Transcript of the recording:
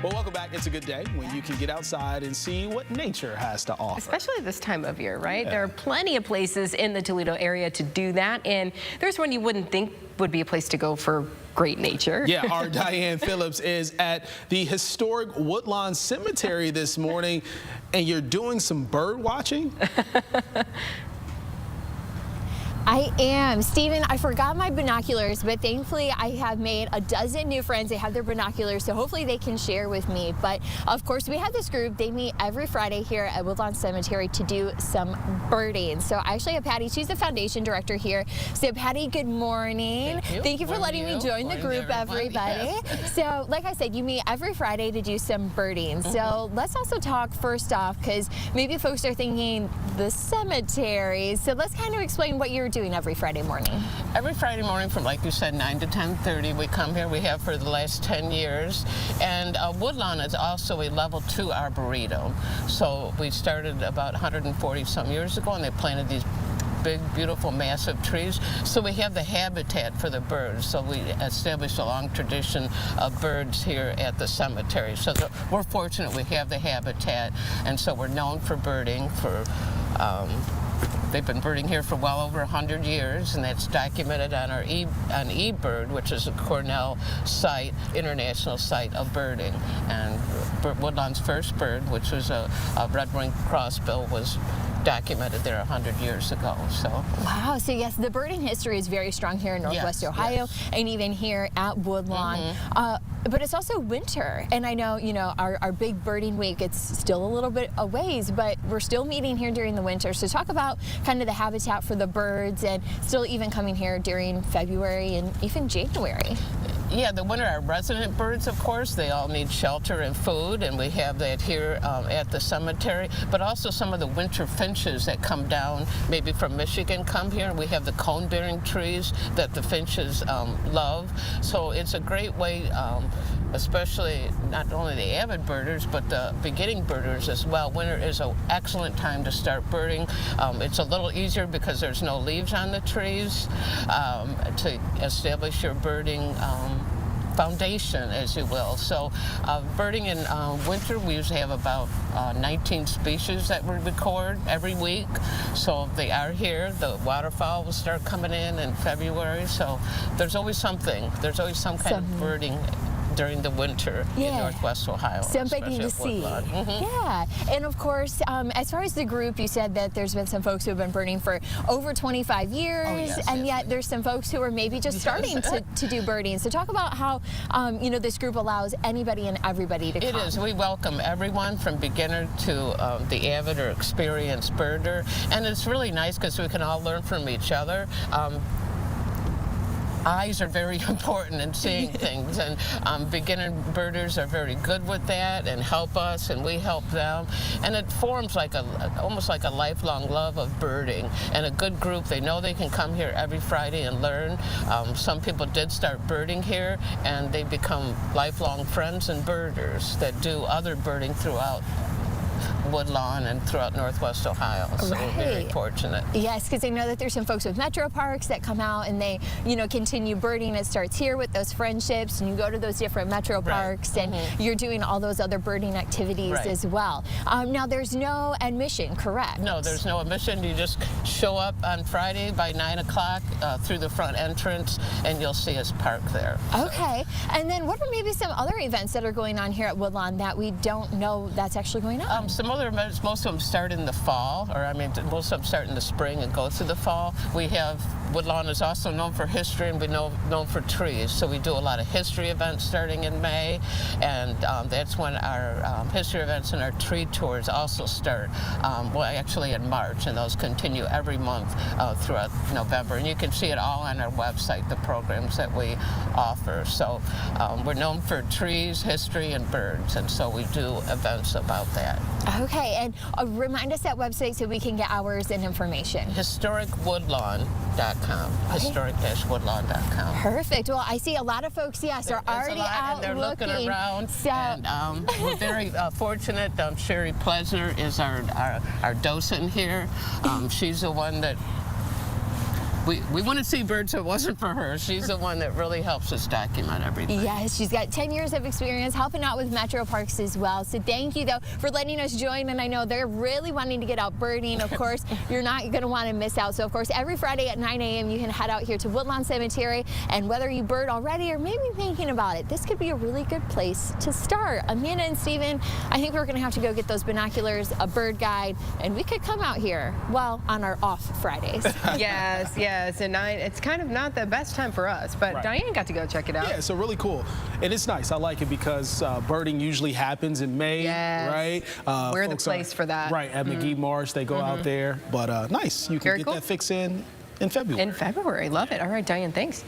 Well, welcome back. It's a good day when you can get outside and see what nature has to offer. Especially this time of year, right? Yeah. There are plenty of places in the Toledo area to do that, and there's one you wouldn't think would be a place to go for great nature. Yeah, our Diane Phillips is at the Historic Woodlawn Cemetery this morning, and you're doing some bird watching? I am. Stephen, I forgot my binoculars, but thankfully I have made a dozen new friends. They have their binoculars, so hopefully they can share with me. But of course, we have this group. They meet every Friday here at Woodlawn Cemetery to do some birding. So I actually have Patty. She's the foundation director here. So Patty, good morning. Thank you for letting me join the group, everybody. Yes. So like I said, you meet every Friday to do some birding. So let's also talk first off, because maybe folks are thinking the cemetery. So let's kind of explain what you're doing every Friday morning. Every Friday morning from, like you said, 9 to 10:30, we come here. We have for the last 10 years. And Woodlawn is also a level 2 arboretum. So we started about 140 some years ago, and they planted these big, beautiful, massive trees. So we have the habitat for the birds. So we established a long tradition of birds here at the cemetery. So we're fortunate we have the habitat, and so we're known for birding for they've been birding here for well over 100 years, and that's documented on our eBird, which is a Cornell site, international site of birding. And Woodlawn's first bird, which was a red-winged crossbill, was documented there 100 years ago. So wow, so yes, the birding history is very strong here in Northwest Ohio, and even here at Woodlawn. But it's also winter, and I know, you know, our big birding week, it's still a little bit a ways, but we're still meeting here during the winter. So talk about kind of the habitat for the birds, and still even coming here during February and even January. Yeah, the winter, our resident birds, of course, they all need shelter and food, and we have that here at the cemetery. But also some of the winter finches that come down, maybe from Michigan, come here. We have the cone-bearing trees that the finches love. So it's a great way, especially not only the avid birders, but the beginning birders as well. Winter is an excellent time to start birding. It's a little easier because there's no leaves on the trees to establish your birding foundation, as you will. So birding in winter, we usually have about 19 species that we record every week. So they are here. The waterfowl will start coming in February. So there's always something. There's always some kind of birding during the winter in Northwest Ohio. Something to see. Yeah, and of course, as far as the group, you said that there's been some folks who have been birding for over 25 years, and yet there's some folks who are maybe just starting to do birding. So talk about how, you know, this group allows anybody and everybody to come. It is. We welcome everyone from beginner to the avid or experienced birder, and it's really nice because we can all learn from each other. Eyes are very important in seeing things, and beginner birders are very good with that and help us, and we help them, and it forms like almost like a lifelong love of birding. And a good group, they know they can come here every Friday and learn. Some people did start birding here, and they become lifelong friends and birders that do other birding throughout Woodlawn and throughout Northwest Ohio. So we're very fortunate. Yes, because I know that there's some folks with metro parks that come out and they, you know, continue birding. It starts here with those friendships, and you go to those different metro parks, and you're doing all those other birding activities as well. Now, there's no admission, correct? No, there's no admission. You just show up on Friday by 9 o'clock through the front entrance, and you'll see us parked there. Okay, and then what are maybe some other events that are going on here at Woodlawn that we don't know that's actually going on? Some other events, most of them start in the fall, or I mean, most of them start in the spring and go through the fall. We have, Woodlawn is also known for history, and we're known for trees, so we do a lot of history events starting in May, and that's when our history events and our tree tours also start, well, actually in March, and those continue every month throughout November, and you can see it all on our website, the programs that we offer. So we're known for trees, history, and birds, and so we do events about that. Okay, and remind us that website so we can get hours and information. HistoricWoodlawn.com. Historic-woodlawn.com. Perfect. Well, I see a lot of folks, yes, are already out and they're looking around. So, and we're very fortunate. Sherry Plesner is our docent here. She's the one that we wouldn't see birds if it wasn't for her. She's the one that really helps us document everything. Yes, she's got 10 years of experience helping out with Metro Parks as well. So thank you, though, for letting us join. And I know they're really wanting to get out birding. Of course, you're not going to want to miss out. So, of course, every Friday at 9 a.m., you can head out here to Woodlawn Cemetery. And whether you bird already or maybe thinking about it, this could be a really good place to start. Amanda and Steven, I think we're going to have to go get those binoculars, a bird guide, and we could come out here, well, on our off Fridays. Yes, yes, and it's kind of not the best time for us, but Right. Diane got to go check it out. Yeah, so really cool. And it's nice. I like it because birding usually happens in May, Yes. right? We're the Folks place for that. Right, at McGee Marsh, they go out there. But nice. You can Very get cool. that fix in February. In February, love it. All right, Diane, thanks.